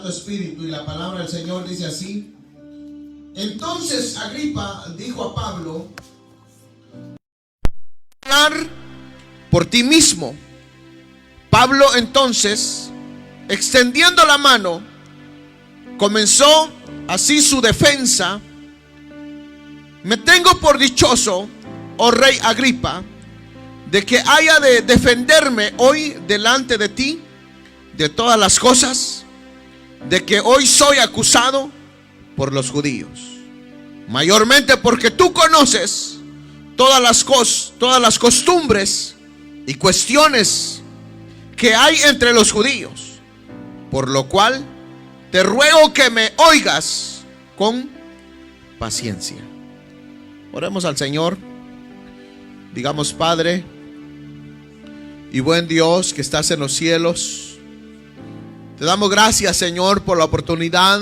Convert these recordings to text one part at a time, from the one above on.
Espíritu, y la palabra del Señor dice así: entonces Agripa dijo a Pablo: hablar por ti mismo. Pablo entonces, extendiendo la mano, comenzó así su defensa: me tengo por dichoso, oh rey Agripa, de que haya de defenderme hoy delante de ti de todas las cosas de que hoy soy acusado por los judíos, mayormente porque tú conoces todas las costumbres y cuestiones que hay entre los judíos, por lo cual te ruego que me oigas con paciencia. Oremos al Señor. Digamos: Padre y buen Dios que estás en los cielos, te damos gracias, Señor, por la oportunidad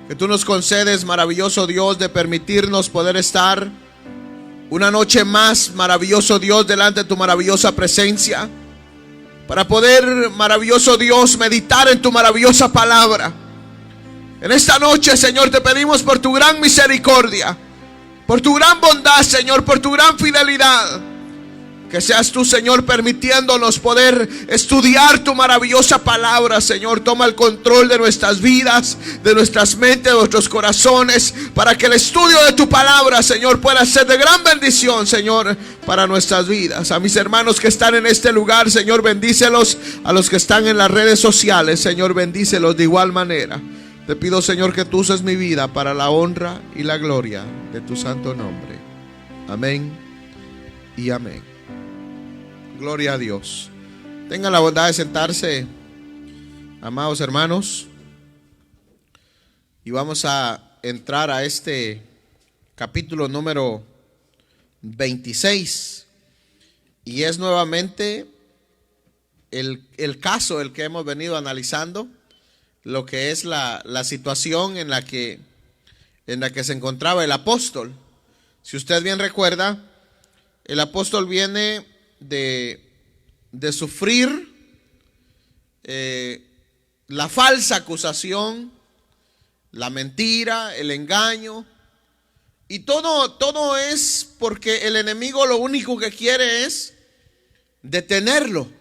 que tú nos concedes, maravilloso Dios, de permitirnos poder estar una noche más, maravilloso Dios, delante de tu maravillosa presencia, para poder, maravilloso Dios, meditar en tu maravillosa palabra. En esta noche, Señor, te pedimos por tu gran misericordia, por tu gran bondad, Señor, por tu gran fidelidad, que seas tú, Señor, permitiéndonos poder estudiar tu maravillosa palabra. Señor, toma el control de nuestras vidas, de nuestras mentes, de nuestros corazones, para que el estudio de tu palabra, Señor, pueda ser de gran bendición, Señor, para nuestras vidas. A mis hermanos que están en este lugar, Señor, bendícelos. A los que están en las redes sociales, Señor, bendícelos de igual manera. Te pido, Señor, que tú uses mi vida para la honra y la gloria de tu santo nombre. Amén y amén. Gloria a Dios. Tengan la bondad de sentarse, amados hermanos, y vamos a entrar a este capítulo número 26, y es nuevamente el caso el que hemos venido analizando, lo que es la situación en la que se encontraba el apóstol. Si usted bien recuerda, el apóstol viene de sufrir la falsa acusación, la mentira, el engaño, y todo es porque el enemigo lo único que quiere es detenerlo.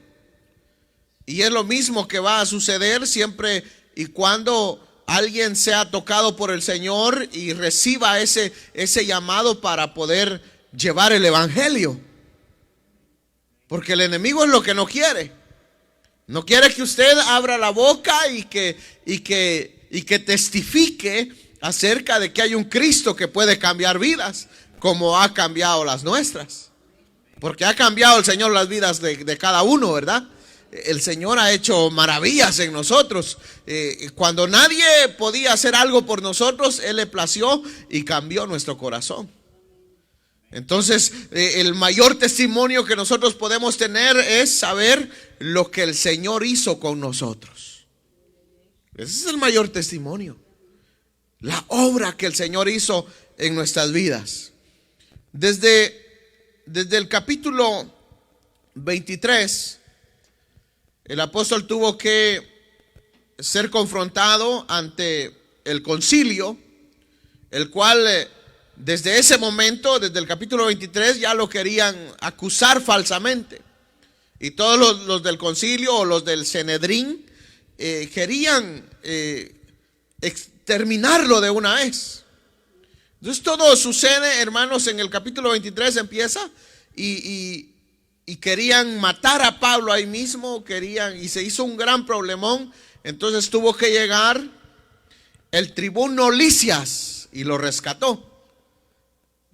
Y es lo mismo que va a suceder siempre y cuando alguien sea tocado por el Señor y reciba ese llamado para poder llevar el evangelio. Porque el enemigo es lo que no quiere. No quiere que usted abra la boca y que testifique acerca de que hay un Cristo que puede cambiar vidas, como ha cambiado las nuestras. Porque ha cambiado el Señor las vidas de cada uno, ¿verdad? El Señor ha hecho maravillas en nosotros. Cuando nadie podía hacer algo por nosotros, Él le plació y cambió nuestro corazón. Entonces, el mayor testimonio que nosotros podemos tener es saber lo que el Señor hizo con nosotros. Ese es el mayor testimonio, la obra que el Señor hizo en nuestras vidas. Desde el capítulo 23, el apóstol tuvo que ser confrontado ante el concilio, el cual desde ese momento, desde el capítulo 23, ya lo querían acusar falsamente. Y todos los del concilio o los del Sanedrín querían exterminarlo de una vez. Entonces todo sucede, hermanos, en el capítulo 23 empieza y querían matar a Pablo ahí mismo, y se hizo un gran problemón. Entonces tuvo que llegar el tribuno Lisias y lo rescató.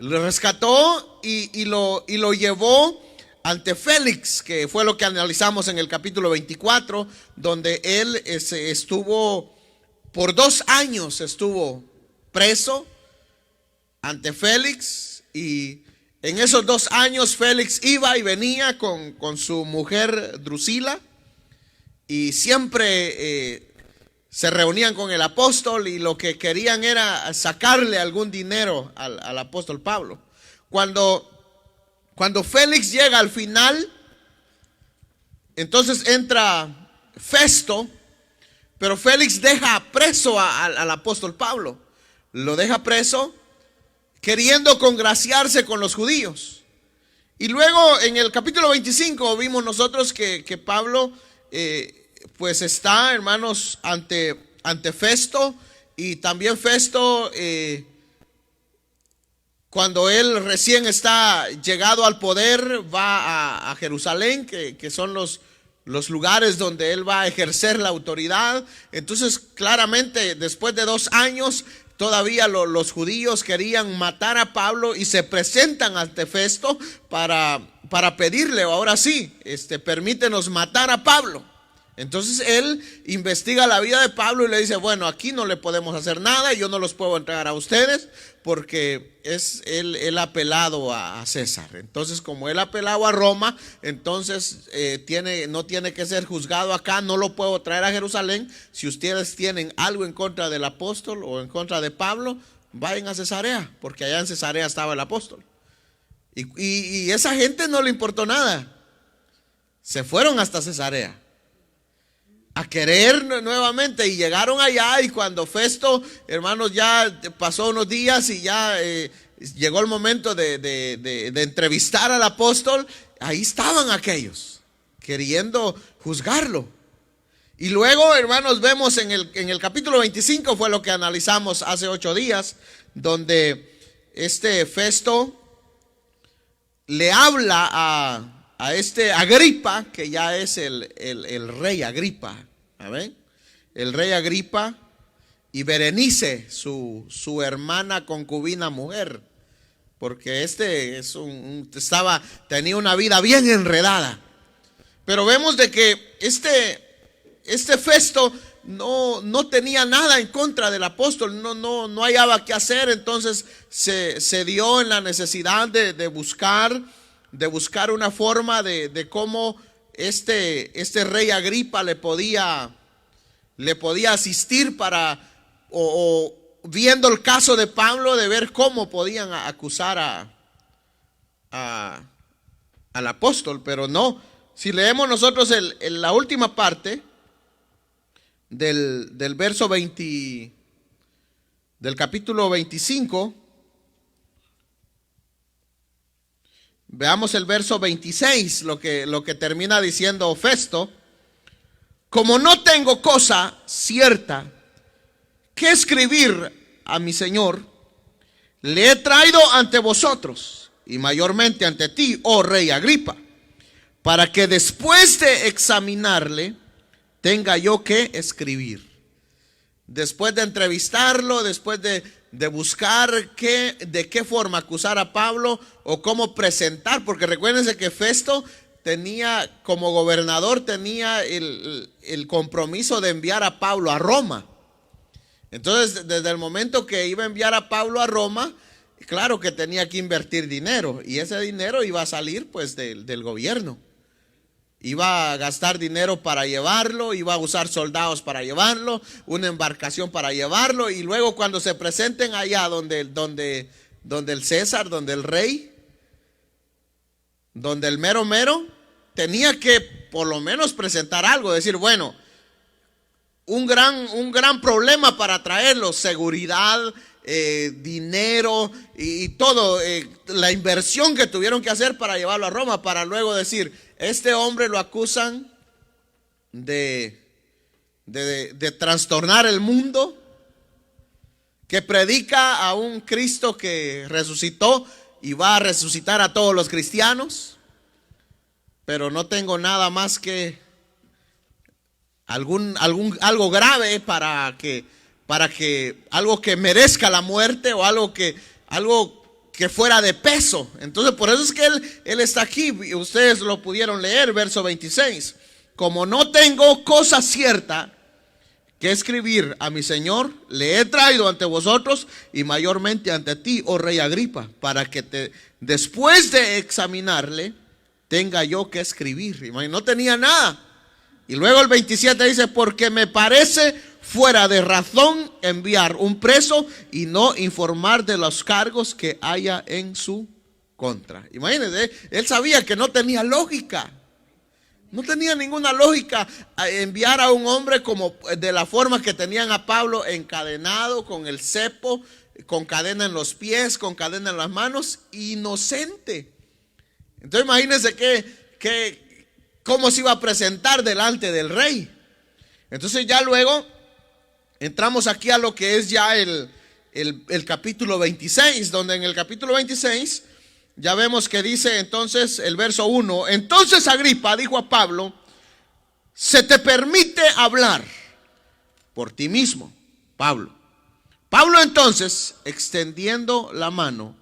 Lo rescató y lo llevó ante Félix, que fue lo que analizamos en el capítulo 24, donde él estuvo por 2 años, estuvo preso ante Félix. Y en esos 2 años Félix iba y venía con su mujer Drusila, y siempre se reunían con el apóstol, y lo que querían era sacarle algún dinero al apóstol Pablo. Cuando Félix llega al final, entonces entra Festo Pero Félix deja preso al apóstol Pablo. Lo deja preso queriendo congraciarse con los judíos. Y luego en el capítulo 25 vimos nosotros que Pablo pues está, hermanos, ante Festo. Y también Festo, cuando él recién está llegado al poder, va a Jerusalén, que son los lugares donde él va a ejercer la autoridad. Entonces claramente después de 2 años todavía los judíos querían matar a Pablo y se presentan ante Festo para pedirle, ahora sí, permítenos matar a Pablo. Entonces él investiga la vida de Pablo y le dice, bueno, aquí no le podemos hacer nada, yo no los puedo entregar a ustedes porque es él apelado a César. Entonces como él apelado a Roma, entonces no tiene que ser juzgado acá, no lo puedo traer a Jerusalén. Si ustedes tienen algo en contra del apóstol o en contra de Pablo, vayan a Cesarea, porque allá en Cesarea estaba el apóstol. Y esa gente no le importó nada, se fueron hasta Cesarea a querer nuevamente, y llegaron allá. Y cuando Festo, hermanos, ya pasó unos días y ya llegó el momento de entrevistar al apóstol, ahí estaban aquellos queriendo juzgarlo. Y luego, hermanos, vemos en el capítulo 25, fue lo que analizamos hace 8 días, donde Festo le habla a Agripa, que ya es el rey Agripa, ¿saben? El rey Agripa y Berenice, su hermana concubina mujer, porque tenía una vida bien enredada. Pero vemos de que este Festo no tenía nada en contra del apóstol, no hallaba qué hacer. Entonces se dio en la necesidad de buscar una forma de cómo este rey Agripa le podía asistir o viendo el caso de Pablo, de ver cómo podían acusar al apóstol. Pero no, si leemos nosotros la última parte del verso 20 del capítulo 25, veamos el verso 26, lo que termina diciendo Festo: como no tengo cosa cierta que escribir a mi señor, le he traído ante vosotros, y mayormente ante ti, oh rey Agripa, para que después de examinarle tenga yo que escribir. Después de entrevistarlo, después de buscar de qué forma acusar a Pablo o cómo presentar, porque recuérdense que Festo tenía, como gobernador, tenía el compromiso de enviar a Pablo a Roma. Entonces, desde el momento que iba a enviar a Pablo a Roma, claro que tenía que invertir dinero, y ese dinero iba a salir pues del gobierno. Iba a gastar dinero para llevarlo, iba a usar soldados para llevarlo, una embarcación para llevarlo, y luego cuando se presenten allá donde el César, donde el rey, donde el mero tenía que por lo menos presentar algo, decir, bueno, un gran problema para traerlo, seguridad, dinero y todo, la inversión que tuvieron que hacer para llevarlo a Roma, para luego decir, este hombre lo acusan de trastornar el mundo, que predica a un Cristo que resucitó y va a resucitar a todos los cristianos, pero no tengo nada más que algo grave para que algo que merezca la muerte, o algo que fuera de peso. Entonces por eso es que él está aquí, y ustedes lo pudieron leer, verso 26. Como no tengo cosa cierta que escribir a mi señor, le he traído ante vosotros, y mayormente ante ti, oh rey Agripa, para que después de examinarle tenga yo que escribir. Y no tenía nada. Y luego el 27 dice, porque me parece fuera de razón enviar un preso y no informar de los cargos que haya en su contra. Imagínense, él sabía que no tenía lógica. No tenía ninguna lógica enviar a un hombre como de la forma que tenían a Pablo, encadenado con el cepo, con cadena en los pies, con cadena en las manos, inocente. Entonces imagínense cómo se iba a presentar delante del rey. Entonces ya luego entramos aquí a lo que es ya el capítulo 26, donde en el capítulo 26 ya vemos que dice entonces el verso 1: entonces Agripa dijo a Pablo: se te permite hablar por ti mismo, Pablo. Pablo entonces, extendiendo la mano,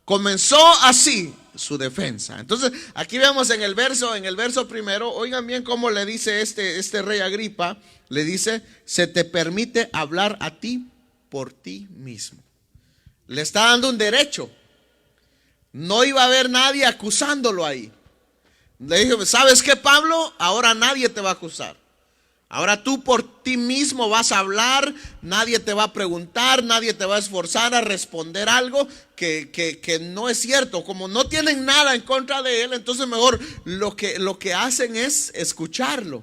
comenzó así su defensa. Entonces aquí vemos en el verso primero, oigan bien cómo le dice este rey Agripa, le dice: se te permite hablar a ti por ti mismo. Le está dando un derecho. No iba a haber nadie acusándolo ahí. Le dijo: ¿sabes qué, Pablo? Ahora nadie te va a acusar. Ahora tú por ti mismo vas a hablar. Nadie te va a preguntar, nadie te va a esforzar a responder algo que no es cierto. Como no tienen nada en contra de él, entonces mejor lo que hacen es escucharlo.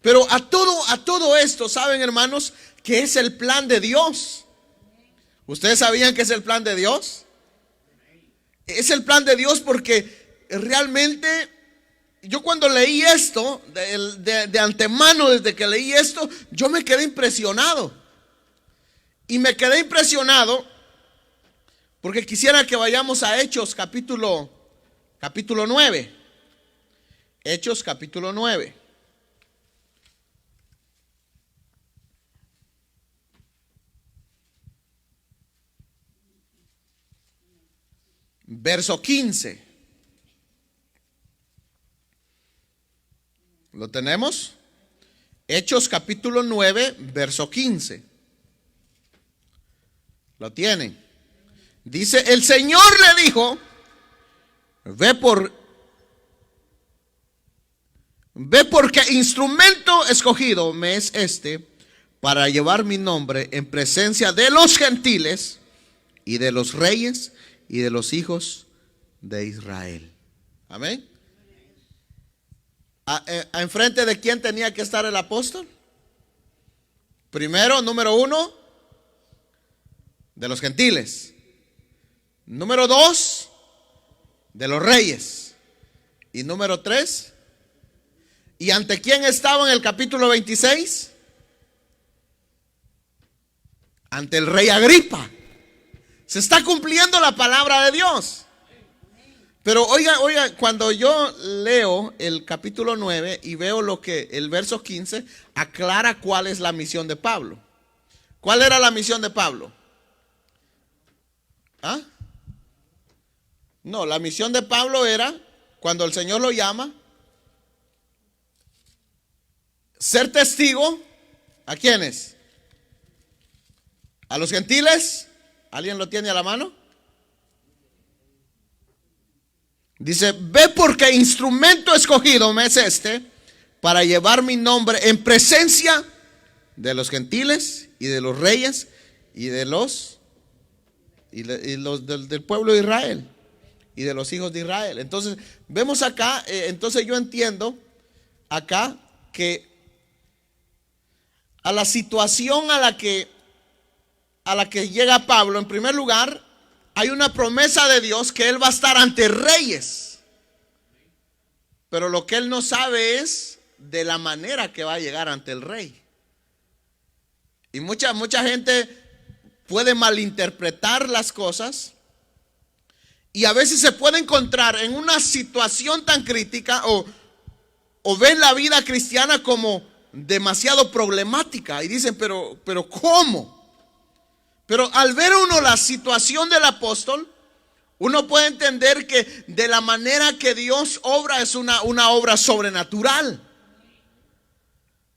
Pero a todo esto, ¿saben, hermanos? Que es el plan de Dios. ¿Ustedes sabían que es el plan de Dios? Es el plan de Dios porque realmente yo cuando leí esto, de antemano, desde que leí esto, yo me quedé impresionado. Y me quedé impresionado porque quisiera que vayamos a Hechos capítulo 9. Hechos capítulo 9. Verso 15. ¿Lo tenemos? Hechos capítulo 9, verso 15. ¿Lo tienen? Dice: el Señor le dijo: ve porque instrumento escogido me es este para llevar mi nombre en presencia de los gentiles y de los reyes y de los hijos de Israel. Amén. ¿Enfrente de quién tenía que estar el apóstol? Primero, número 1, de los gentiles. Número 2, de los reyes. Y número 3, ¿y ante quién estaba en el capítulo 26? Ante el rey Agripa. Se está cumpliendo la palabra de Dios. Pero oiga, cuando yo leo el capítulo 9 y veo lo que el verso 15 aclara cuál es la misión de Pablo. ¿Cuál era la misión de Pablo? ¿Ah? No, la misión de Pablo era, cuando el Señor lo llama, ser testigo. ¿A quiénes? ¿A los gentiles? ¿Alguien lo tiene a la mano? Dice: ve porque instrumento escogido me es este para llevar mi nombre en presencia de los gentiles y de los reyes y de del pueblo de Israel y de los hijos de Israel. Entonces vemos acá, entonces yo entiendo acá que a la situación a la que llega Pablo, en primer lugar, hay una promesa de Dios que él va a estar ante reyes. Pero lo que él no sabe es de la manera que va a llegar ante el rey. Y mucha gente puede malinterpretar las cosas y a veces se puede encontrar en una situación tan crítica o ven la vida cristiana como demasiado problemática y dicen: pero ¿cómo? Pero al ver uno la situación del apóstol, uno puede entender que de la manera que Dios obra es una obra sobrenatural.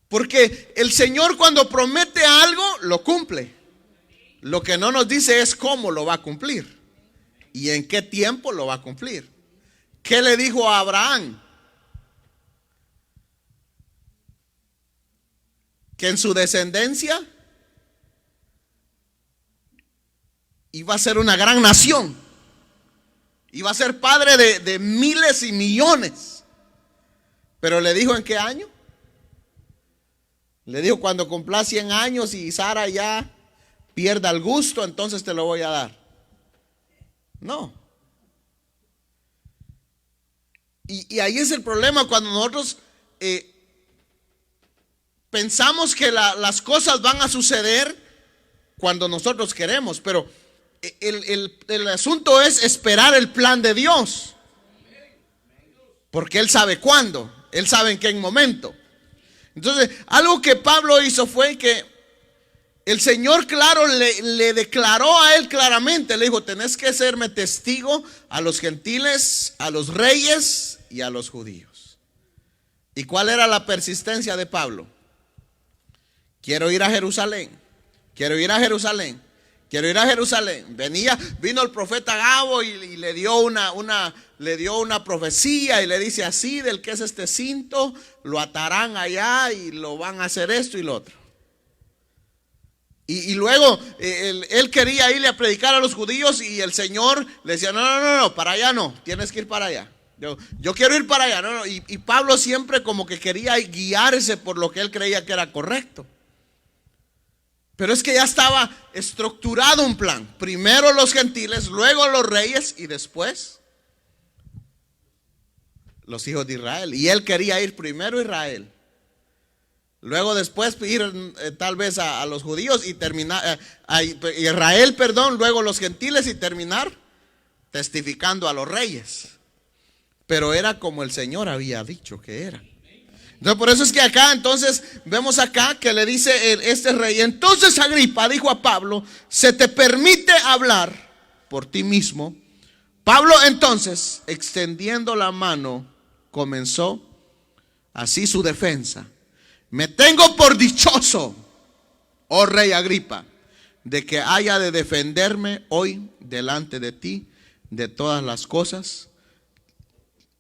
Porque el Señor, cuando promete algo, lo cumple. Lo que no nos dice es cómo lo va a cumplir y en qué tiempo lo va a cumplir. ¿Qué le dijo a Abraham? Que en su descendencia iba a ser una gran nación, iba a ser padre de miles y millones. Pero le dijo en qué año. Le dijo cuando cumpla 100 años y Sara ya pierda el gusto, entonces te lo voy a dar. No. Y ahí es el problema cuando nosotros pensamos que las cosas van a suceder cuando nosotros queremos, pero el asunto es esperar el plan de Dios, porque Él sabe cuándo, Él sabe en qué momento. Entonces, algo que Pablo hizo fue que el Señor, claro, le declaró a él claramente, le dijo: tenés que serme testigo a los gentiles, a los reyes y a los judíos. ¿Y cuál era la persistencia de Pablo? Quiero ir a Jerusalén, quiero ir a Jerusalén, quiero ir a Jerusalén. Vino el profeta Gabo y le dio una profecía y le dice así: del que es este cinto, lo atarán allá y lo van a hacer esto y lo otro. Y luego él quería irle a predicar a los judíos y el Señor le decía: no, para allá no, tienes que ir para allá. Yo quiero ir para allá. No. Y Pablo siempre como que quería guiarse por lo que él creía que era correcto. Pero es que ya estaba estructurado un plan. Primero los gentiles, luego los reyes y después los hijos de Israel. Y él quería ir primero a Israel, luego después ir tal vez a los judíos y terminar a Israel, luego los gentiles y terminar testificando a los reyes. Pero era como el Señor había dicho que era. Entonces, por eso es que acá, entonces, vemos acá que le dice este rey: entonces Agripa dijo a Pablo: se te permite hablar por ti mismo. Pablo entonces, extendiendo la mano, comenzó así su defensa: me tengo por dichoso, oh rey Agripa, de que haya de defenderme hoy delante de ti de todas las cosas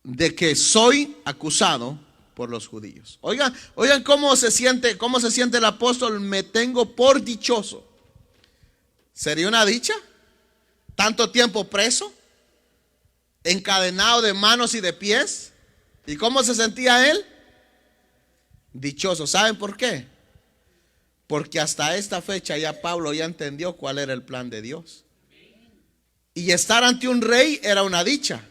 de que soy acusado por los judíos. Oigan cómo se siente el apóstol: me tengo por dichoso. ¿Sería una dicha? ¿Tanto tiempo preso? ¿Encadenado de manos y de pies? ¿Y cómo se sentía él? Dichoso. ¿Saben por qué? Porque hasta esta fecha ya Pablo ya entendió cuál era el plan de Dios. Y estar ante un rey era una dicha,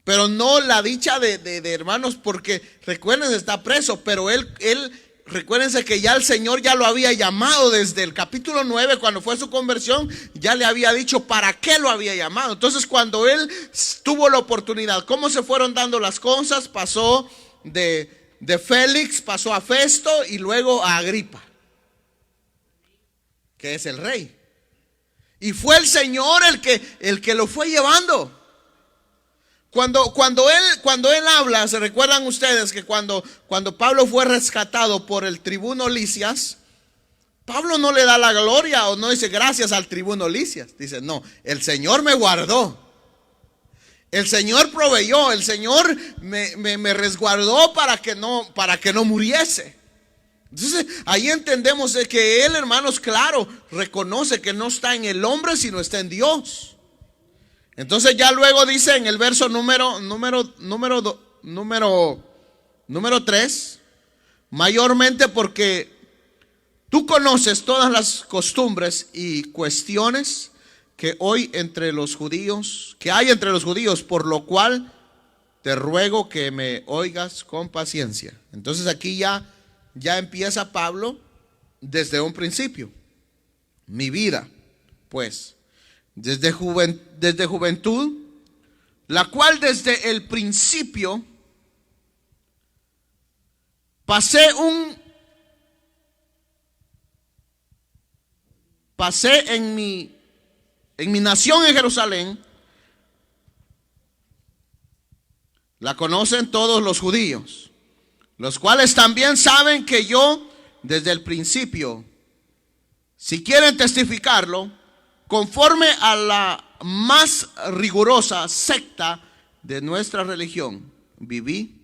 pero no la dicha de hermanos, porque recuerden, está preso, pero él recuérdense que ya el Señor ya lo había llamado desde el capítulo 9, cuando fue su conversión, ya le había dicho para qué lo había llamado. Entonces, cuando él tuvo la oportunidad, ¿cómo se fueron dando las cosas? Pasó de Félix, pasó a Festo y luego a Agripa, que es el rey. Y fue el Señor el que lo fue llevando. Cuando él habla, ¿se recuerdan ustedes que cuando Pablo fue rescatado por el tribuno Lisias, Pablo no le da la gloria o no dice gracias al tribuno Lisias? Dice: no, el Señor me guardó, el Señor proveyó, el Señor me resguardó para que no muriese. Entonces ahí entendemos que él, hermanos, claro, reconoce que no está en el hombre, sino está en Dios. Entonces ya luego dice en el verso número 3: mayormente porque tú conoces todas las costumbres y cuestiones que hay entre los judíos, por lo cual te ruego que me oigas con paciencia. Entonces aquí ya empieza Pablo desde un principio. Mi vida, pues, desde juventud, la cual desde el principio pasé en mi nación en Jerusalén. La conocen todos los judíos, los cuales también saben que yo desde el principio, si quieren testificarlo, conforme a la más rigurosa secta de nuestra religión, viví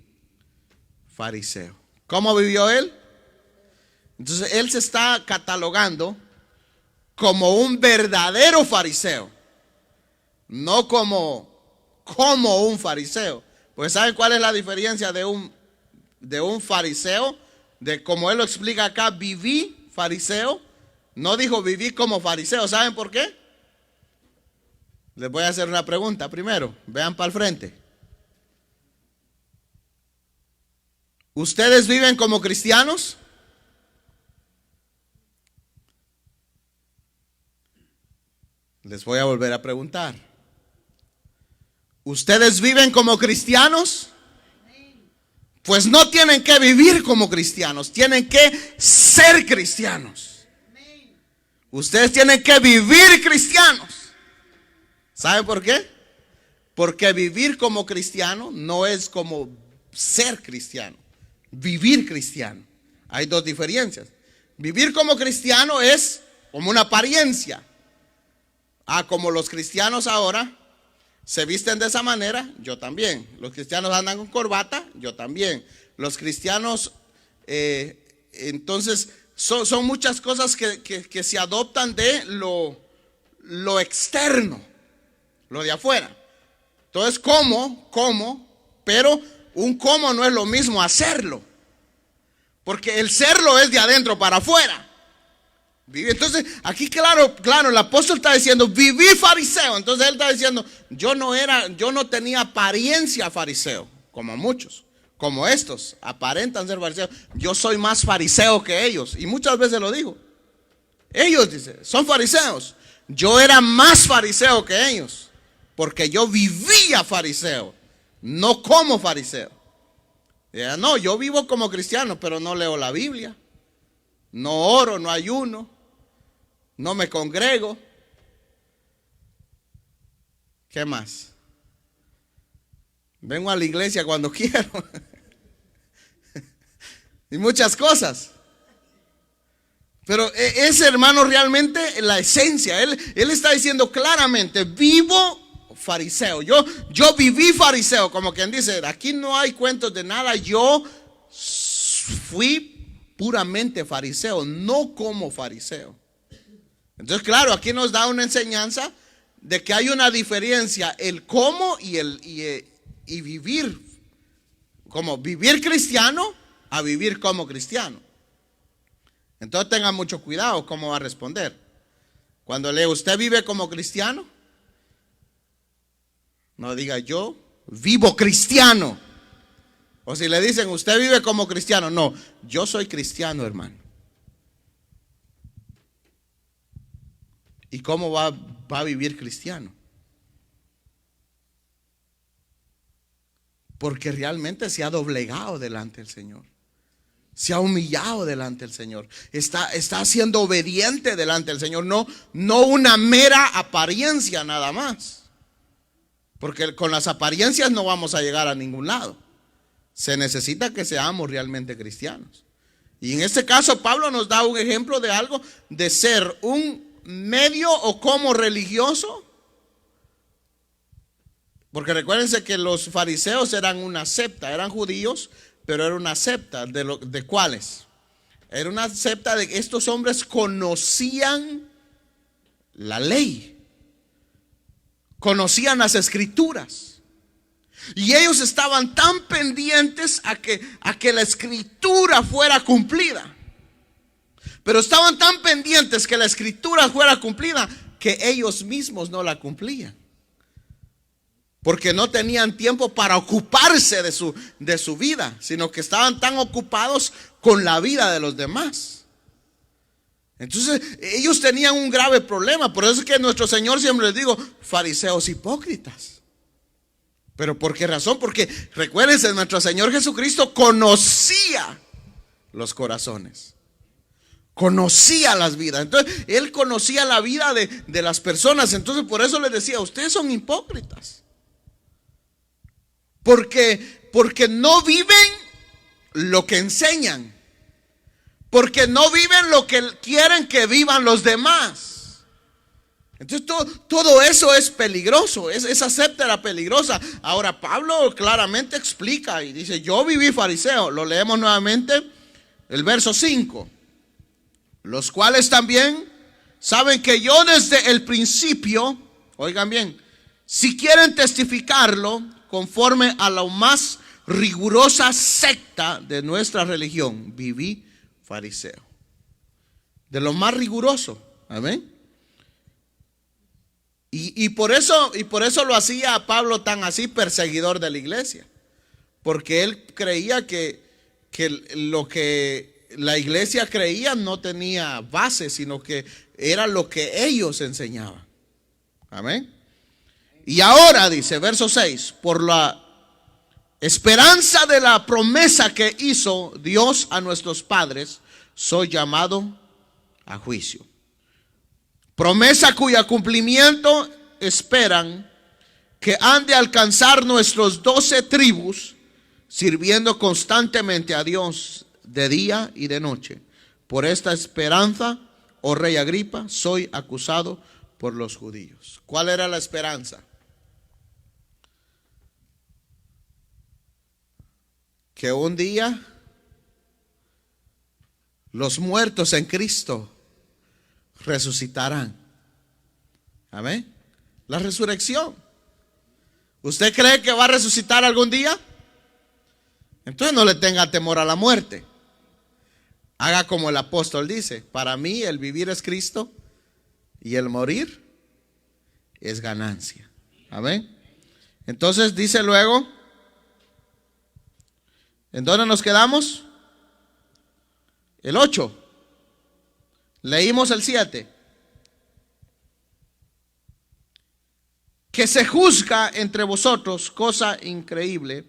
fariseo. ¿Cómo vivió él? Entonces él se está catalogando como un verdadero fariseo, no como un fariseo, Pues ¿saben cuál es la diferencia de un fariseo? De como él lo explica acá, viví fariseo. No dijo viví como fariseo. ¿Saben por qué? Les voy a hacer una pregunta primero. Vean para el frente. ¿Ustedes viven como cristianos? Les voy a volver a preguntar. ¿Ustedes viven como cristianos? Pues no tienen que vivir como cristianos, tienen que ser cristianos. Ustedes tienen que vivir cristianos. ¿Saben por qué? Porque vivir como cristiano no es como ser cristiano. Vivir cristiano. Hay dos diferencias. Vivir como cristiano es como una apariencia. Como los cristianos ahora se visten de esa manera, yo también. Los cristianos andan con corbata, yo también. Los cristianos, entonces, son muchas cosas que se adoptan de lo externo, lo de afuera. Entonces, ¿cómo? Pero un cómo no es lo mismo hacerlo. Porque el serlo es de adentro para afuera. Entonces, aquí claro, el apóstol está diciendo, viví fariseo. Entonces él está diciendo, yo no tenía apariencia fariseo, como muchos, como estos, aparentan ser fariseos. Yo soy más fariseo que ellos. Y muchas veces lo digo. Ellos, dice, son fariseos. Yo era más fariseo que ellos, porque yo vivía fariseo, no como fariseo. No, yo vivo como cristiano, pero no leo la Biblia. No oro, no ayuno, no me congrego. ¿Qué más? Vengo a la iglesia cuando quiero. Y muchas cosas. Pero ese hermano realmente la esencia. Él está diciendo claramente, vivo fariseo. Yo viví fariseo, como quien dice, aquí no hay cuentos de nada. Yo fui puramente fariseo, no como fariseo. Entonces, claro, aquí nos da una enseñanza de que hay una diferencia, el cómo y vivir, como vivir cristiano a vivir como cristiano. Entonces tengan mucho cuidado cómo va a responder. Cuando le usted vive como cristiano, no diga yo vivo cristiano. O si le dicen, usted vive como cristiano, no, yo soy cristiano, hermano. ¿Y cómo va a vivir cristiano? Porque realmente se ha doblegado delante del Señor. Se ha humillado delante del Señor. Está siendo obediente delante del Señor. No una mera apariencia nada más. Porque con las apariencias no vamos a llegar a ningún lado. Se necesita que seamos realmente cristianos. Y en este caso Pablo nos da un ejemplo de algo, de ser un medio o como religioso. Porque recuérdense que los fariseos eran una secta, eran judíos, pero era una secta. ¿De cuáles? Era una secta de que estos hombres conocían la ley, conocían las escrituras. Y ellos estaban tan pendientes a que la escritura fuera cumplida. Pero estaban tan pendientes que la escritura fuera cumplida que ellos mismos no la cumplían. Porque no tenían tiempo para ocuparse de su vida, sino que estaban tan ocupados con la vida de los demás. Entonces ellos tenían un grave problema. Por eso es que nuestro Señor siempre les digo, fariseos hipócritas. ¿Pero por qué razón? Porque recuérdense, nuestro Señor Jesucristo conocía los corazones, conocía las vidas. Entonces Él conocía la vida de las personas. Entonces por eso les decía, ustedes son hipócritas. Porque no viven lo que enseñan. Porque no viven lo que quieren que vivan los demás. Entonces todo eso es peligroso. Esa secta era peligrosa. Ahora Pablo claramente explica y dice, yo viví fariseo. Lo leemos nuevamente, el verso 5. Los cuales también saben que yo desde el principio, oigan bien, si quieren testificarlo, conforme a la más rigurosa secta de nuestra religión, viví fariseo. De lo más riguroso. Amén. Y por eso lo hacía a Pablo tan así, perseguidor de la iglesia. Porque él creía que lo que la iglesia creía no tenía base, sino que era lo que ellos enseñaban. Amén. Y ahora dice, verso 6, por la esperanza de la promesa que hizo Dios a nuestros padres, soy llamado a juicio. Promesa cuya cumplimiento esperan que han de alcanzar nuestros 12 tribus, sirviendo constantemente a Dios de día y de noche. Por esta esperanza, oh rey Agripa, soy acusado por los judíos. ¿Cuál era la esperanza? Que un día los muertos en Cristo resucitarán. Amén. La resurrección. ¿Usted cree que va a resucitar algún día? Entonces no le tenga temor a la muerte. Haga como el apóstol dice: para mí el vivir es Cristo y el morir es ganancia. Amén. Entonces dice luego, ¿en dónde nos quedamos? El 8. Leímos el 7. Que se juzga entre vosotros cosa increíble,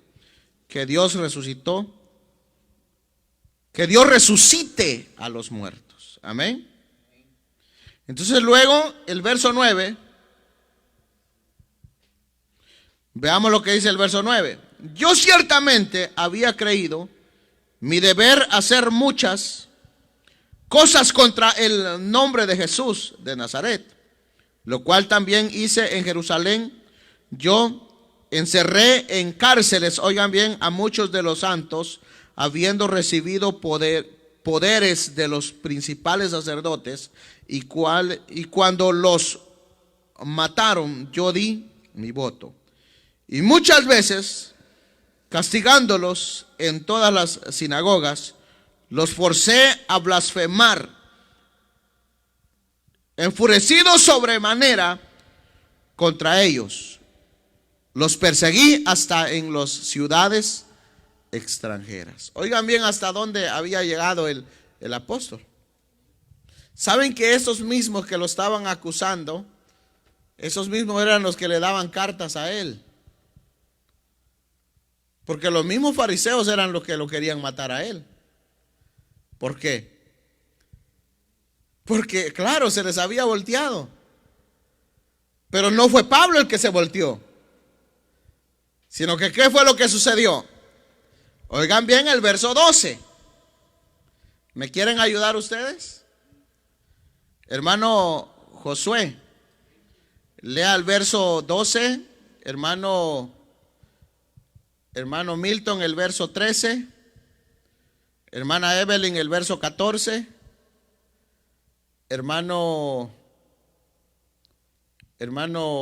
que Dios resucitó, que Dios resucite a los muertos. Amén. Entonces luego el verso 9. Veamos lo que dice el verso 9. Yo ciertamente había creído mi deber hacer muchas cosas contra el nombre de Jesús de Nazaret, lo cual también hice en Jerusalén. Yo encerré en cárceles, oigan bien, a muchos de los santos, habiendo recibido poderes de los principales sacerdotes, y cuando los mataron, yo di mi voto. Y muchas veces, castigándolos en todas las sinagogas, los forcé a blasfemar. Enfurecido sobremanera contra ellos, los perseguí hasta en las ciudades extranjeras. Oigan bien hasta dónde había llegado el apóstol. Saben que esos mismos que lo estaban acusando, esos mismos eran los que le daban cartas a él. Porque los mismos fariseos eran los que lo querían matar a él. ¿Por qué? Porque claro, se les había volteado. Pero no fue Pablo el que se volteó, sino que ¿qué fue lo que sucedió? Oigan bien el verso 12. ¿Me quieren ayudar ustedes? Hermano Josué, lea el verso 12. Hermano Milton, el verso 13. Hermana Evelyn, el verso 14. Hermano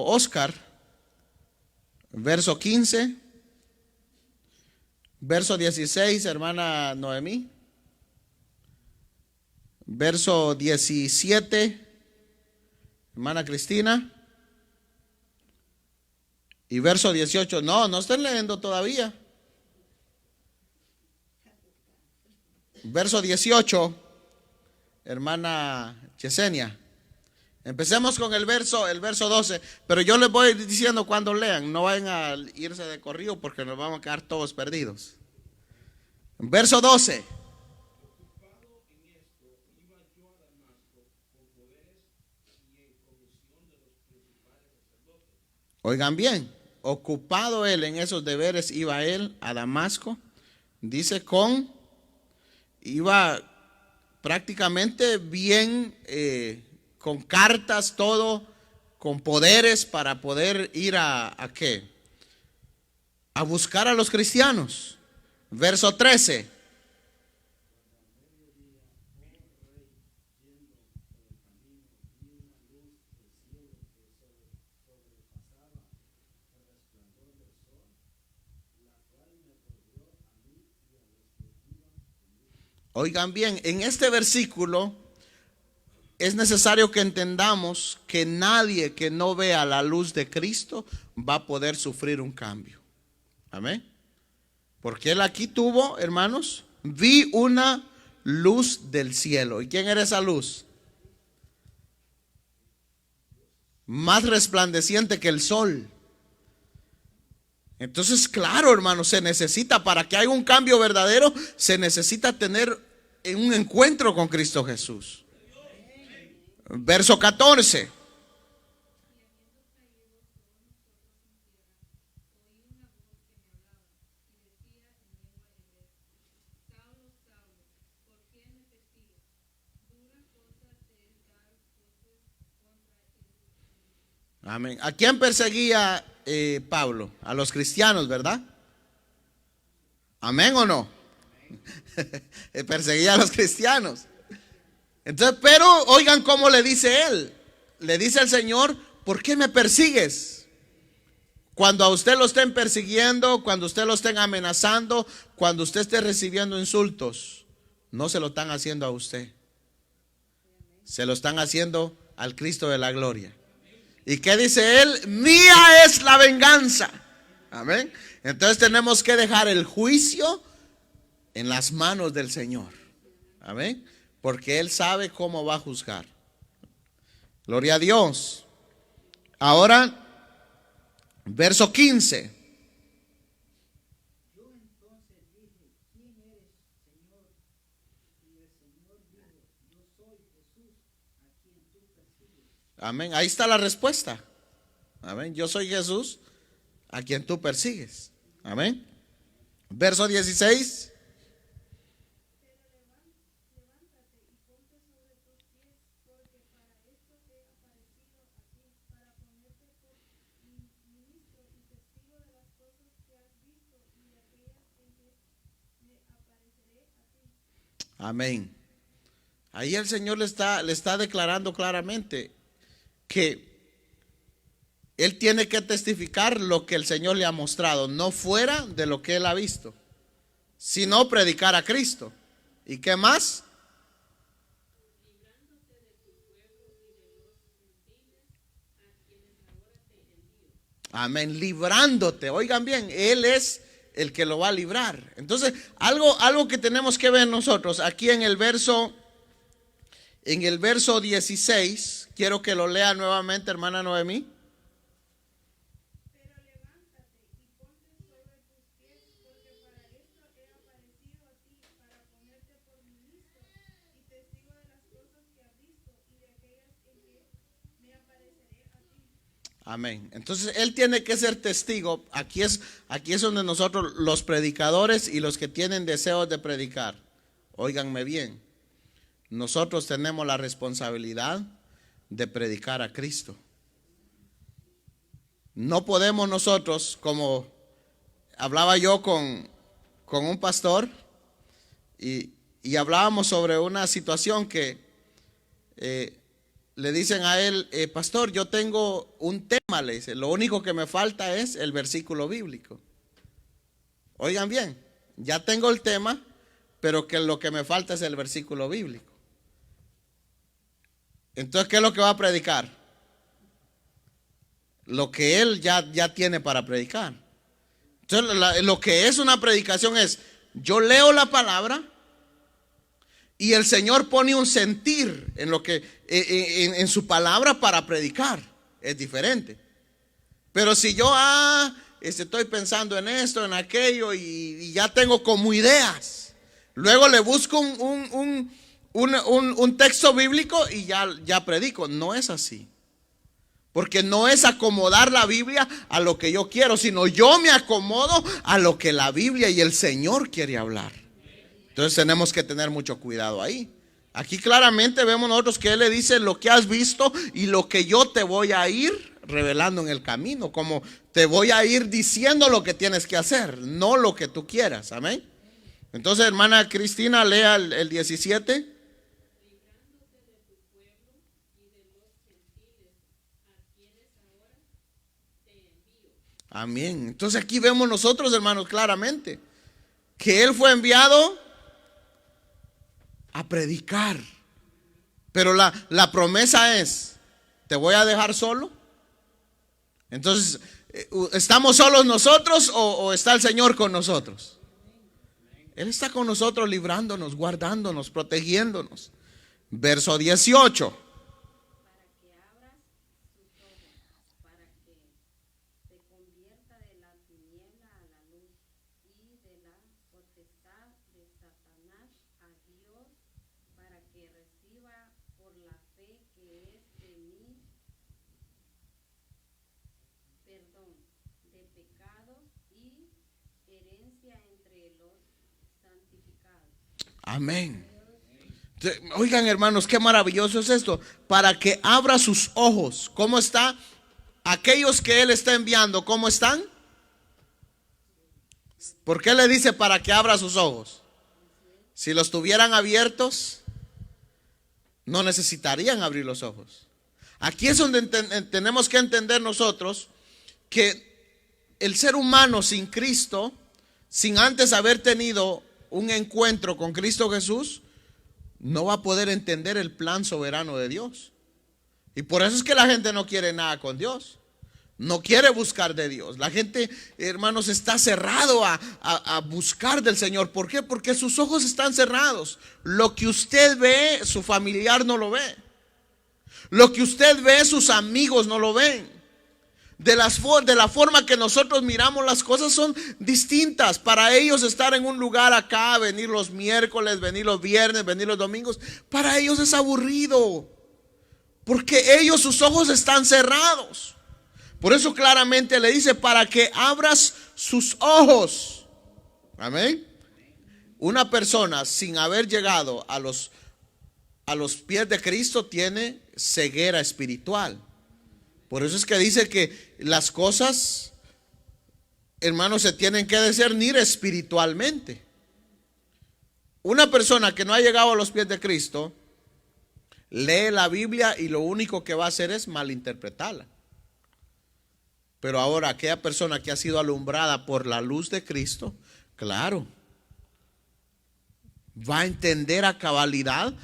Oscar, verso 15. Verso 16, hermana Noemí. Verso 17, hermana Cristina. Y verso 18, no estén leyendo todavía. Verso 18, hermana Yesenia. Empecemos con el verso 12, pero yo les voy diciendo cuando lean, no vayan a irse de corrido porque nos vamos a quedar todos perdidos. Verso 12. Oigan bien, ocupado él en esos deberes, iba él a Damasco, dice iba prácticamente bien, con cartas, todo, con poderes para poder ir ¿a qué? A buscar a los cristianos. Verso 13. Oigan bien, en este versículo es necesario que entendamos que nadie que no vea la luz de Cristo va a poder sufrir un cambio. Amén. Porque él aquí tuvo, hermanos, vi una luz del cielo. ¿Y quién era esa luz? Más resplandeciente que el sol. Entonces, claro, hermanos, se necesita, para que haya un cambio verdadero, se necesita tener un encuentro con Cristo Jesús. Verso 14. Amén. ¿A quién perseguía Pablo? A los cristianos, ¿verdad? ¿Amén o no? Perseguía a los cristianos. Entonces, pero oigan cómo le dice él. Le dice el Señor: ¿por qué me persigues? Cuando a usted lo estén persiguiendo, cuando usted lo estén amenazando, cuando usted esté recibiendo insultos, no se lo están haciendo a usted, se lo están haciendo al Cristo de la gloria. ¿Y qué dice él? Mía es la venganza. Amén. Entonces tenemos que dejar el juicio en las manos del Señor. Amén. Porque Él sabe cómo va a juzgar. Gloria a Dios. Ahora, verso 15. Amén. Ahí está la respuesta. Amén. Yo soy Jesús a quien tú persigues. Amén. Verso 16. Amén. Ahí el Señor le está declarando claramente que Él tiene que testificar lo que el Señor le ha mostrado, no fuera de lo que Él ha visto, sino predicar a Cristo. ¿Y qué más? Amén, librándote. Oigan bien, Él es el que lo va a librar. Entonces, algo que tenemos que ver nosotros aquí en el verso 16, quiero que lo lea nuevamente, hermana Noemí. Amén. Entonces Él tiene que ser testigo. Aquí es donde nosotros, los predicadores y los que tienen deseos de predicar, óiganme bien, nosotros tenemos la responsabilidad de predicar a Cristo. No podemos nosotros, como hablaba yo con un pastor y hablábamos sobre una situación que le dicen a él: pastor, yo tengo un tema, le dice, lo único que me falta es el versículo bíblico. Oigan bien, ya tengo el tema, pero que lo que me falta es el versículo bíblico. Entonces, ¿qué es lo que va a predicar? Lo que él ya tiene para predicar. Entonces, lo que es una predicación es: yo leo la palabra y el Señor pone un sentir en lo que en su palabra para predicar. Es diferente. Pero si yo estoy pensando en esto, en aquello, y ya tengo como ideas, luego le busco un texto bíblico y ya predico. No es así. Porque no es acomodar la Biblia a lo que yo quiero, sino yo me acomodo a lo que la Biblia y el Señor quiere hablar. Entonces tenemos que tener mucho cuidado ahí. Aquí claramente vemos nosotros que Él le dice: lo que has visto y lo que yo te voy a ir revelando en el camino, como te voy a ir diciendo lo que tienes que hacer, no lo que tú quieras. Amén. Entonces, hermana Cristina, lea el 17. Amén. Entonces aquí vemos nosotros, hermanos, claramente que Él fue enviado predicar. Pero la promesa es, ¿te voy a dejar solo? Entonces, ¿estamos solos nosotros o está el Señor con nosotros? Él está con nosotros, librándonos, guardándonos, protegiéndonos. Verso 18. Amén. Oigan, hermanos, qué maravilloso es esto. Para que abra sus ojos. ¿Cómo está? Aquellos que Él está enviando, ¿cómo están? ¿Por qué le dice para que abra sus ojos? Si los tuvieran abiertos, no necesitarían abrir los ojos. Aquí es donde tenemos que entender nosotros que el ser humano sin Cristo, sin antes haber tenido un encuentro con Cristo Jesús, no va a poder entender el plan soberano de Dios. Y por eso es que la gente no quiere nada con Dios, no quiere buscar de Dios. La gente, hermanos, está cerrado a buscar del Señor. ¿Por qué? Porque sus ojos están cerrados. Lo que usted ve, su familiar no lo ve. Lo que usted ve, sus amigos no lo ven. De la forma que nosotros miramos las cosas son distintas. Para ellos estar en un lugar acá, venir los miércoles, venir los viernes, venir los domingos, para ellos es aburrido, porque ellos, sus ojos están cerrados. Por eso claramente le dice, para que abras sus ojos. Amén. Una persona sin haber llegado a los pies de Cristo tiene ceguera espiritual. Por eso es que dice que las cosas, hermanos, se tienen que discernir espiritualmente. Una persona que no ha llegado a los pies de Cristo lee la Biblia y lo único que va a hacer es malinterpretarla. Pero ahora aquella persona que ha sido alumbrada por la luz de Cristo, claro, va a entender a cabalidad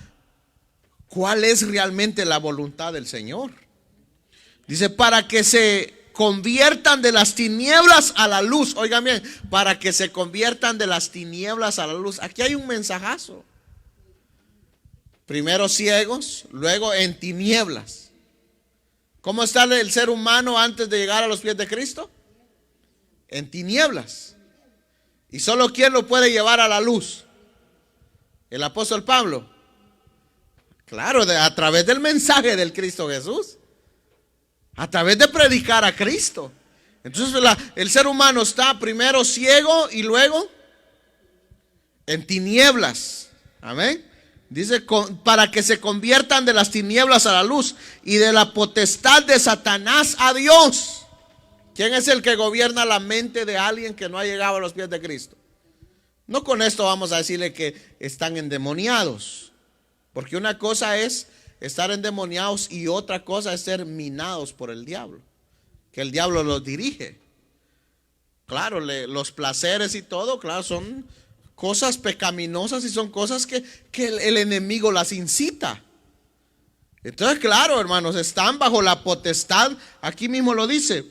cuál es realmente la voluntad del Señor. Dice, para que se conviertan de las tinieblas a la luz. Oigan bien, para que se conviertan de las tinieblas a la luz. Aquí hay un mensajazo. Primero ciegos, luego en tinieblas. ¿Cómo está el ser humano antes de llegar a los pies de Cristo? En tinieblas. ¿Y solo quién lo puede llevar a la luz? El apóstol Pablo. Claro, a través del mensaje del Cristo Jesús. A través de predicar a Cristo. Entonces el ser humano está primero ciego y luego en tinieblas. Amén. Dice, para que se conviertan de las tinieblas a la luz y de la potestad de Satanás a Dios. ¿Quién es el que gobierna la mente de alguien que no ha llegado a los pies de Cristo? No con esto vamos a decirle que están endemoniados, porque una cosa es estar endemoniados y otra cosa es ser minados por el diablo, que el diablo los dirige. Claro, los placeres y todo, claro, son cosas pecaminosas y son cosas que el enemigo las incita. Entonces, claro, hermanos, están bajo la potestad. Aquí mismo lo dice,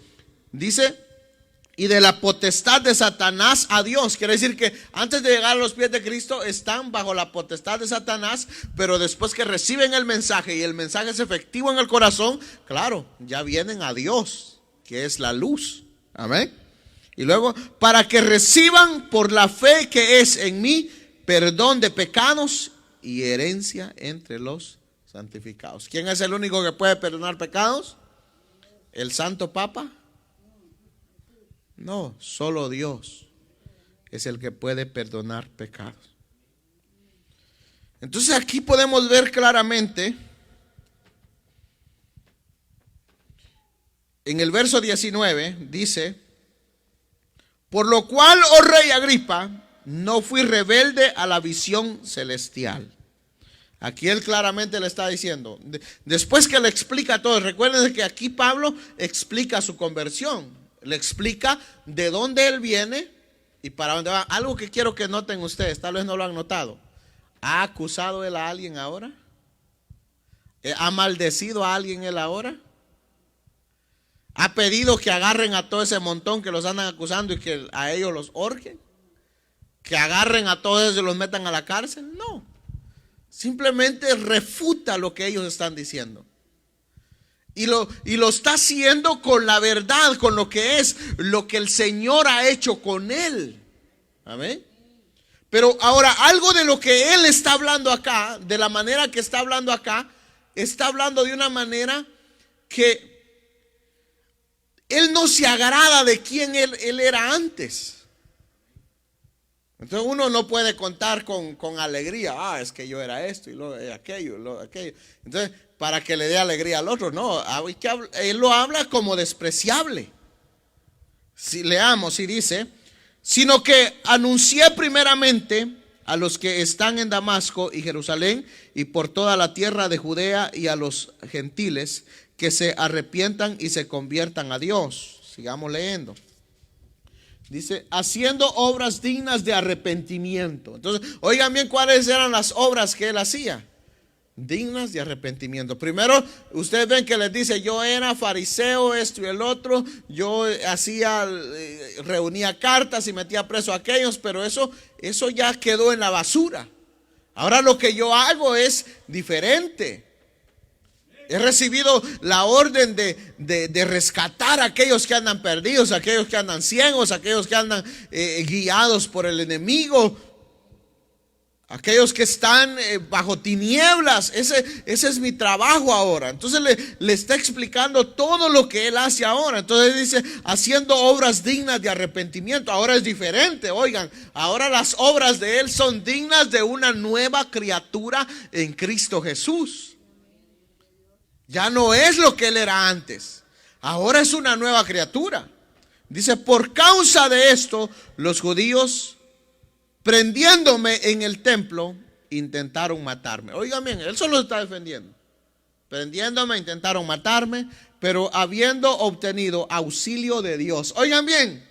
y de la potestad de Satanás a Dios. Quiere decir que antes de llegar a los pies de Cristo están bajo la potestad de Satanás, pero después que reciben el mensaje y el mensaje es efectivo en el corazón, claro, ya vienen a Dios, que es la luz. Amén. Y luego, para que reciban por la fe que es en mí perdón de pecados y herencia entre los santificados. ¿Quién es el único que puede perdonar pecados? ¿El Santo Papa? No, solo Dios es el que puede perdonar pecados. Entonces aquí podemos ver claramente en el verso 19, dice: por lo cual, oh rey Agripa, no fui rebelde a la visión celestial. Aquí él claramente le está diciendo, después que le explica todo, recuerden que aquí Pablo explica su conversión. Le explica de dónde él viene y para dónde va. Algo que quiero que noten ustedes, tal vez no lo han notado. ¿Ha acusado él a alguien ahora? ¿Ha maldecido a alguien él ahora? ¿Ha pedido que agarren a todo ese montón que los andan acusando y que a ellos los ahorquen? ¿Que agarren a todos ellos y los metan a la cárcel? No. Simplemente refuta lo que ellos están diciendo. Y lo está haciendo con la verdad, con lo que es, lo que el Señor ha hecho con él. Amén. Pero ahora, algo de lo que él está hablando acá, de la manera que está hablando acá, está hablando de una manera que él no se agrada de quién él era antes. Entonces uno no puede contar con alegría. Es que yo era esto y aquello. Entonces, para que le dé alegría al otro, no. Él lo habla como despreciable. Si leamos y dice: sino que anuncié primeramente a los que están en Damasco y Jerusalén y por toda la tierra de Judea y a los gentiles que se arrepientan y se conviertan a Dios. Sigamos leyendo. Dice, haciendo obras dignas de arrepentimiento. Entonces, oigan bien cuáles eran las obras que él hacía. Dignas de arrepentimiento. Primero, ustedes ven que les dice: yo era fariseo, esto y el otro. Yo reunía cartas y metía preso a aquellos, pero eso ya quedó en la basura. Ahora lo que yo hago es diferente. He recibido la orden de rescatar a aquellos que andan perdidos, a aquellos que andan ciegos, a aquellos que andan guiados por el enemigo, aquellos que están bajo tinieblas. Ese es mi trabajo ahora. Entonces le está explicando todo lo que él hace ahora. Entonces dice, haciendo obras dignas de arrepentimiento. Ahora es diferente, oigan. Ahora las obras de él son dignas de una nueva criatura en Cristo Jesús. Ya no es lo que él era antes. Ahora es una nueva criatura. Dice, por causa de esto, los judíos, prendiéndome en el templo, intentaron matarme. Oigan bien, él solo está defendiendo. Prendiéndome, intentaron matarme, pero habiendo obtenido auxilio de Dios. Oigan bien,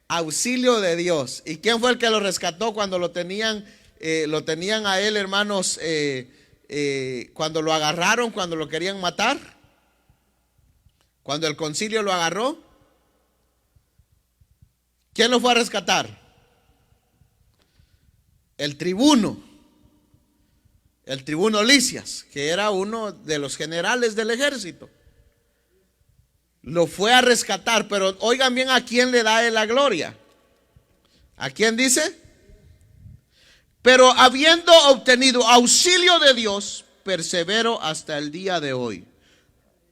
auxilio de Dios. ¿Y quién fue el que lo rescató cuando lo tenían a él, hermanos? Cuando lo agarraron, cuando lo querían matar, cuando el concilio lo agarró, ¿quién lo fue a rescatar? El tribuno Lisias, que era uno de los generales del ejército. Lo fue a rescatar, pero oigan bien a quién le da él la gloria. ¿A quién dice? Pero habiendo obtenido auxilio de Dios, persevero hasta el día de hoy,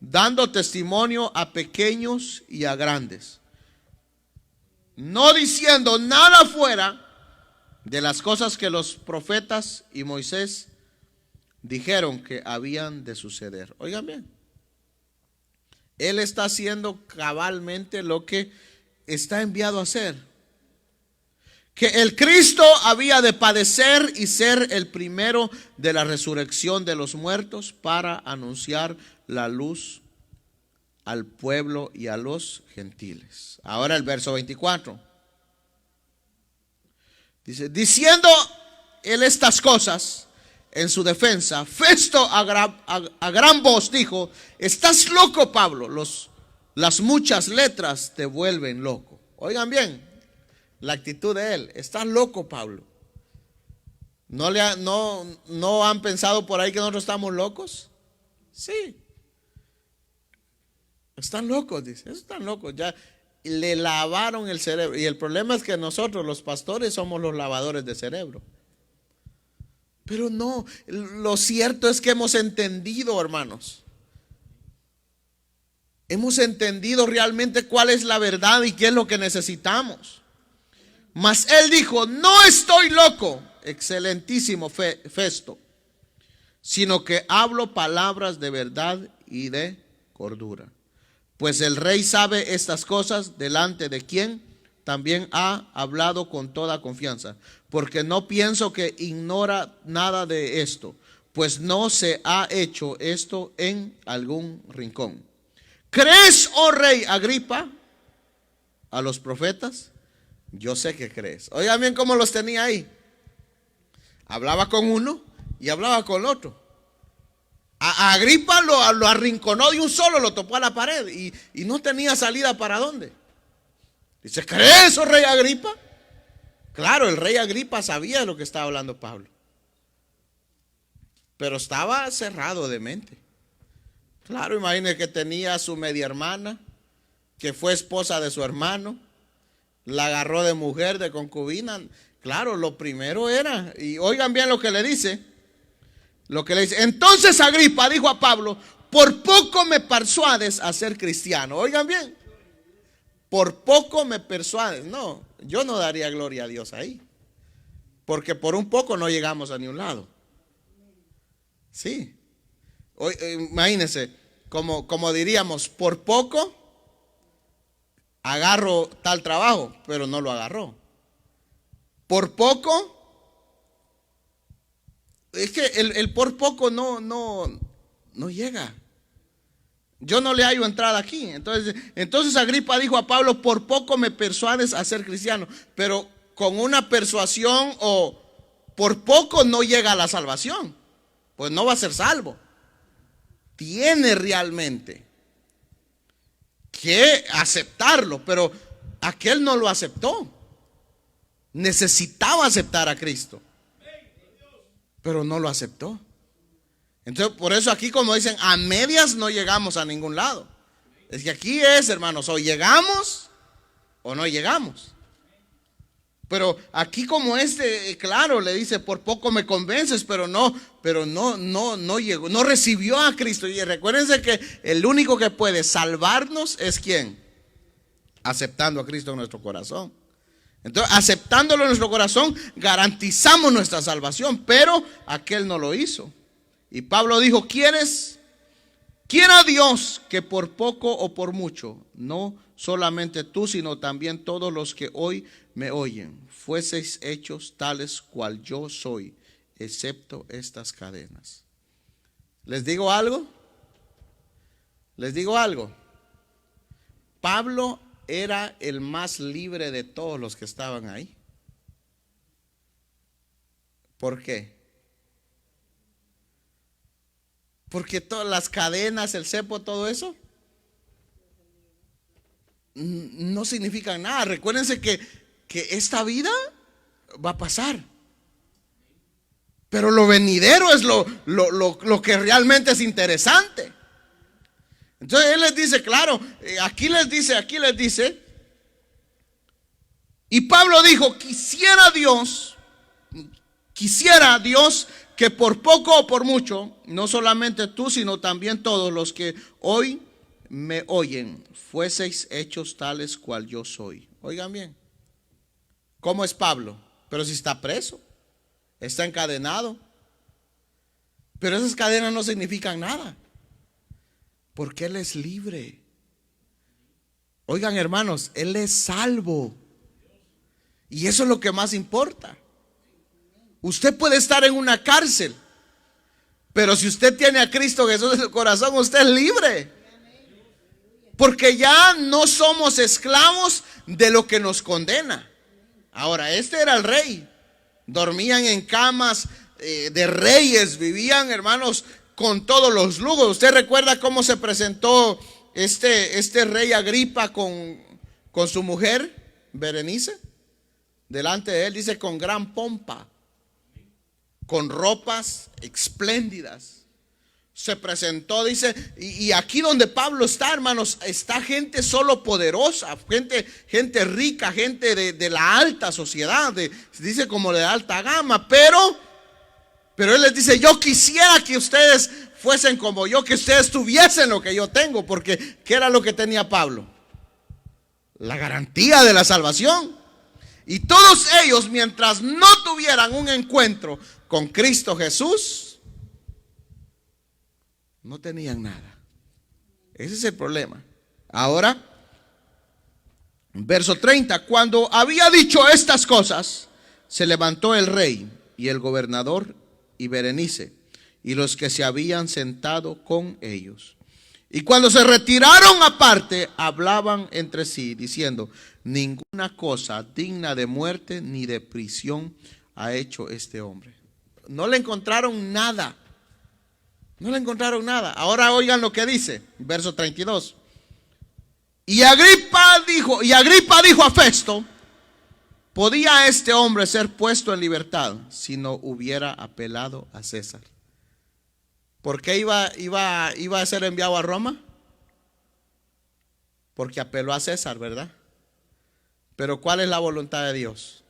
dando testimonio a pequeños y a grandes, no diciendo nada fuera de las cosas que los profetas y Moisés dijeron que habían de suceder. Oigan bien, él está haciendo cabalmente lo que está enviado a hacer. Que el Cristo había de padecer y ser el primero de la resurrección de los muertos para anunciar la luz al pueblo y a los gentiles. Ahora el verso 24. Dice, diciendo él estas cosas en su defensa, Festo a gran voz dijo: estás loco, Pablo, las muchas letras te vuelven loco. Oigan bien la actitud de él. Estás loco, Pablo. ¿No han pensado por ahí que nosotros estamos locos? Sí. Están locos, dice. Están locos. Ya le lavaron el cerebro. Y el problema es que nosotros, los pastores, somos los lavadores de cerebro. Pero no, lo cierto es que hemos entendido, hermanos. Hemos entendido realmente cuál es la verdad y qué es lo que necesitamos. Mas él dijo: no estoy loco, excelentísimo Festo, sino que hablo palabras de verdad y de cordura. Pues el rey sabe estas cosas, delante de quien también ha hablado con toda confianza. Porque no pienso que ignora nada de esto, pues no se ha hecho esto en algún rincón. ¿Crees, oh rey Agripa, a los profetas? Yo sé que crees. Oigan bien cómo los tenía ahí. Hablaba con uno y hablaba con otro. A Agripa lo arrinconó de un solo, lo topó a la pared y no tenía salida para dónde. Dice, ¿cree eso, rey Agripa? Claro, el rey Agripa sabía de lo que estaba hablando Pablo, pero estaba cerrado de mente. Claro, imagínese que tenía a su media hermana, que fue esposa de su hermano, la agarró de mujer, de concubina. Claro, lo primero era, y oigan bien lo que le dice, entonces Agripa dijo a Pablo, por poco me persuades a ser cristiano. Oigan bien, por poco me persuades. No, yo no daría gloria a Dios ahí, porque por un poco no llegamos a ningún lado. Sí, hoy, imagínense, como diríamos, por poco agarro tal trabajo, pero no lo agarró. Por poco, es que el por poco no llega. Yo no le hallo entrada aquí. Entonces Agripa dijo a Pablo, por poco me persuades a ser cristiano. Pero con una persuasión o por poco no llega a la salvación, pues no va a ser salvo. Tiene realmente que aceptarlo, pero aquel no lo aceptó. Necesitaba aceptar a Cristo, pero no lo aceptó. Entonces, por eso aquí, como dicen, a medias no llegamos a ningún lado. Es que aquí es, hermanos, o llegamos o no llegamos. Pero aquí, como claro, le dice, por poco me convences, pero no llegó, no recibió a Cristo. Y recuérdense que el único que puede salvarnos es ¿quién? Aceptando a Cristo en nuestro corazón. Entonces, aceptándolo en nuestro corazón, garantizamos nuestra salvación, pero aquel no lo hizo. Y Pablo dijo, quiera Dios que por poco o por mucho, no solamente tú, sino también todos los que hoy me oyen, fueseis hechos tales cual yo soy, excepto estas cadenas. ¿Les digo algo? Pablo era el más libre de todos los que estaban ahí. ¿Por qué? Porque todas las cadenas, el cepo, todo eso no significan nada. Recuérdense que esta vida va a pasar, pero lo venidero es lo que realmente es interesante. Entonces él les dice, claro, aquí les dice, y Pablo dijo, quisiera Dios que por poco o por mucho, no solamente tú, sino también todos los que hoy me oyen, fueseis hechos tales cual yo soy. Oigan bien, ¿cómo es Pablo? Pero si está preso, está encadenado, pero esas cadenas no significan nada, porque él es libre. Oigan, hermanos, él es salvo, y eso es lo que más importa. Usted puede estar en una cárcel, pero si usted tiene a Cristo Jesús en su corazón, usted es libre. Porque ya no somos esclavos de lo que nos condena. Ahora, este era el rey. Dormían en camas de reyes, vivían, hermanos, con todos los lujos. ¿Usted recuerda cómo se presentó este rey Agripa con su mujer Berenice? Delante de él, dice, con gran pompa, con ropas espléndidas. Se presentó, dice, y aquí donde Pablo está, hermanos, está gente solo poderosa, gente rica, gente de la alta sociedad, dice como de alta gama, pero él les dice, yo quisiera que ustedes fuesen como yo, que ustedes tuviesen lo que yo tengo, porque ¿qué era lo que tenía Pablo? La garantía de la salvación. Y todos ellos, mientras no tuvieran un encuentro con Cristo Jesús, no tenían nada. Ese es el problema. Ahora, verso 30, cuando había dicho estas cosas, se levantó el rey y el gobernador y Berenice y los que se habían sentado con ellos. Y cuando se retiraron aparte, hablaban entre sí, diciendo, ninguna cosa digna de muerte ni de prisión ha hecho este hombre. no le encontraron nada. No le encontraron nada. Ahora oigan lo que dice, verso 32. Y Agripa dijo a Festo: ¿podía este hombre ser puesto en libertad si no hubiera apelado a César? ¿Por qué iba a ser enviado a Roma? Porque apeló a César, ¿verdad? Pero ¿cuál es la voluntad de Dios?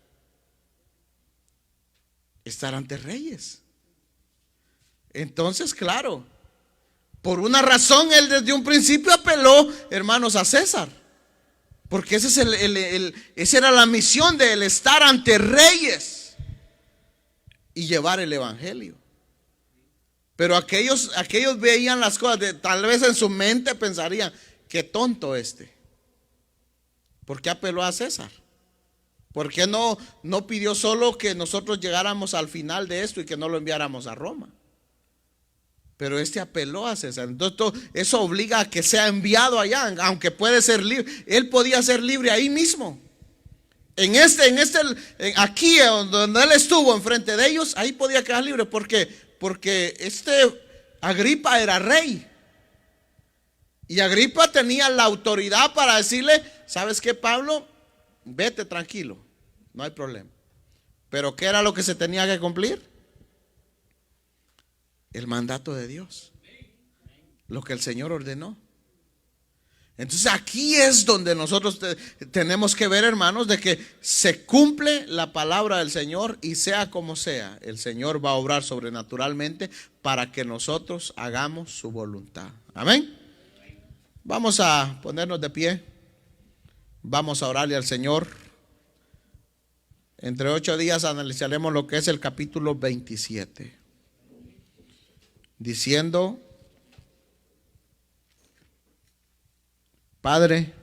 Estar ante reyes. Entonces, claro, por una razón él desde un principio apeló, hermanos, a César. Porque esa era la misión de él, estar ante reyes y llevar el evangelio. Pero aquellos veían las cosas, tal vez en su mente pensarían: qué tonto este. ¿Por qué apeló a César? ¿Por qué no pidió solo que nosotros llegáramos al final de esto y que no lo enviáramos a Roma? Pero este apeló a César. Entonces eso obliga a que sea enviado allá, aunque puede ser libre. Él podía ser libre ahí mismo. Aquí donde él estuvo enfrente de ellos, ahí podía quedar libre. ¿Por qué? Porque Agripa era rey. Y Agripa tenía la autoridad para decirle: ¿sabes qué, Pablo? Vete tranquilo, no hay problema. Pero ¿qué era lo que se tenía que cumplir? El mandato de Dios, lo que el Señor ordenó. Entonces aquí es donde nosotros tenemos que ver, hermanos, de que se cumple la palabra del Señor, y sea como sea, el Señor va a obrar sobrenaturalmente para que nosotros hagamos su voluntad. Amén. Vamos a ponernos de pie. Vamos a orarle al Señor. Entre 8 días analizaremos lo que es el capítulo 27. Diciendo: Padre,